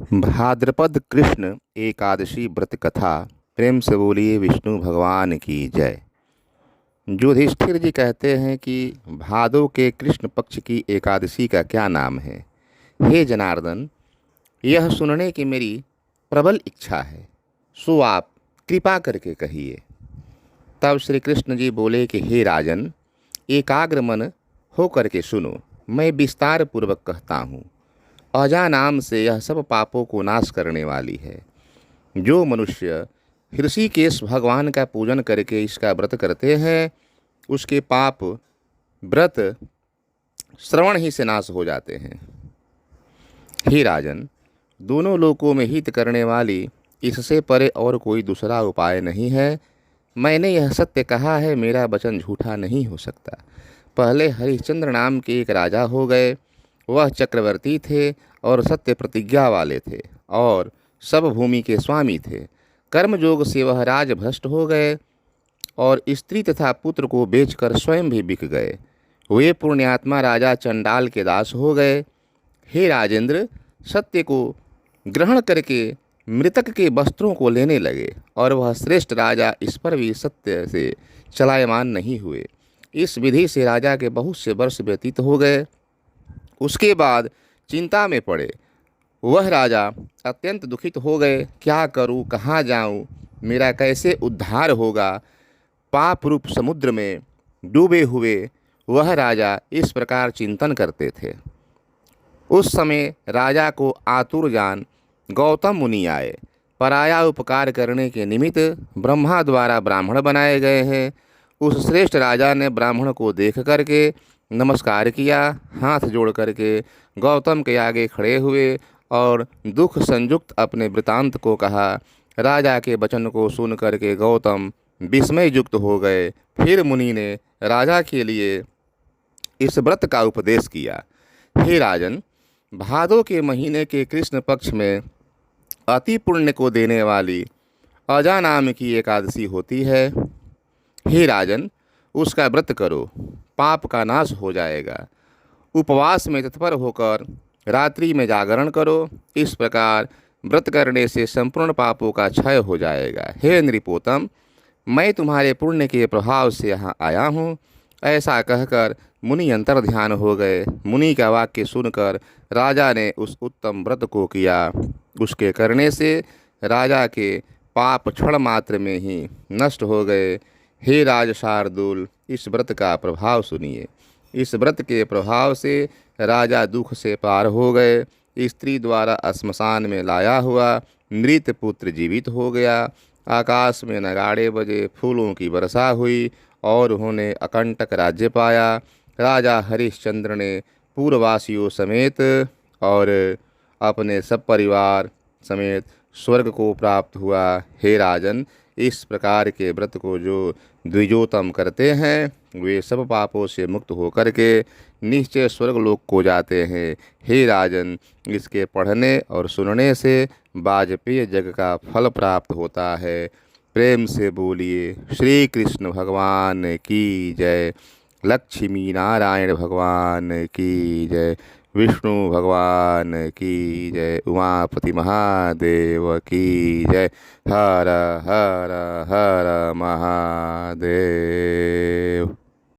भाद्रपद कृष्ण एकादशी व्रत कथा। प्रेम से बोलिए विष्णु भगवान की जय। युधिष्ठिर जी कहते हैं कि भादो के कृष्ण पक्ष की एकादशी का क्या नाम है। हे जनार्दन, यह सुनने की मेरी प्रबल इच्छा है, सो आप कृपा करके कहिए। तब श्री कृष्ण जी बोले कि हे राजन, एकाग्र मन हो करके सुनो, मैं विस्तार पूर्वक कहता हूँ। अजा नाम से यह सब पापों को नाश करने वाली है। जो मनुष्य ऋषिकेश भगवान का पूजन करके इसका व्रत करते हैं, उसके पाप व्रत श्रवण ही से नाश हो जाते हैं। हे राजन, दोनों लोकों में हित करने वाली इससे परे और कोई दूसरा उपाय नहीं है। मैंने यह सत्य कहा है, मेरा वचन झूठा नहीं हो सकता। पहले हरिश्चंद्र नाम के एक राजा हो गए। वह चक्रवर्ती थे और सत्य प्रतिज्ञा वाले थे और सब भूमि के स्वामी थे। कर्मयोग से वह राज भ्रष्ट हो गए और स्त्री तथा पुत्र को बेचकर स्वयं भी बिक गए। वे पुण्यात्मा राजा चंडाल के दास हो गए। हे राजेंद्र, सत्य को ग्रहण करके मृतक के वस्त्रों को लेने लगे और वह श्रेष्ठ राजा इस पर भी सत्य से चलायमान नहीं हुए। इस विधि से राजा के बहुत से वर्ष व्यतीत हो गए। उसके बाद चिंता में पड़े वह राजा अत्यंत दुखित हो गए। क्या करूं, कहाँ जाऊं, मेरा कैसे उद्धार होगा। पाप रूप समुद्र में डूबे हुए वह राजा इस प्रकार चिंतन करते थे। उस समय राजा को आतुर जान गौतम मुनि आए। पराया उपकार करने के निमित्त ब्रह्मा द्वारा ब्राह्मण बनाए गए हैं। उस श्रेष्ठ राजा ने ब्राह्मण को देख करके नमस्कार किया, हाथ जोड़ करके गौतम के आगे खड़े हुए और दुख संयुक्त अपने वृतांत को कहा। राजा के वचन को सुन करके गौतम विस्मय युक्त हो गए। फिर मुनि ने राजा के लिए इस व्रत का उपदेश किया। हे राजन, भादो के महीने के कृष्ण पक्ष में अति पुण्य को देने वाली अजा नाम की एकादशी होती है। हे राजन, उसका व्रत करो, पाप का नाश हो जाएगा। उपवास में तत्पर होकर रात्रि में जागरण करो। इस प्रकार व्रत करने से संपूर्ण पापों का क्षय हो जाएगा। हे नृपोतम, मैं तुम्हारे पुण्य के प्रभाव से यहाँ आया हूँ। ऐसा कहकर मुनि अंतर ध्यान हो गए। मुनि का वाक्य सुनकर राजा ने उस उत्तम व्रत को किया। उसके करने से राजा के पाप क्षण मात्र में ही नष्ट हो गए। हे राज शार्दूल, इस व्रत का प्रभाव सुनिए। इस व्रत के प्रभाव से राजा दुख से पार हो गए। स्त्री द्वारा श्मशान में लाया हुआ मृत पुत्र जीवित हो गया। आकाश में नगाड़े बजे, फूलों की वर्षा हुई और उन्होंने अकंटक राज्य पाया। राजा हरिश्चंद्र ने पूर्ववासियों समेत और अपने सब परिवार समेत स्वर्ग को प्राप्त हुआ। हे राजन, इस प्रकार के व्रत को जो द्विजोतम करते हैं, वे सब पापों से मुक्त होकर के निश्चय स्वर्गलोक को जाते हैं। हे राजन, इसके पढ़ने और सुनने से वाजपेय जग का फल प्राप्त होता है। प्रेम से बोलिए श्री कृष्ण भगवान की जय, लक्ष्मी नारायण भगवान की जय, विष्णु भगवान की जय, उमापति महादेव की जय। हर हर हर महादेव।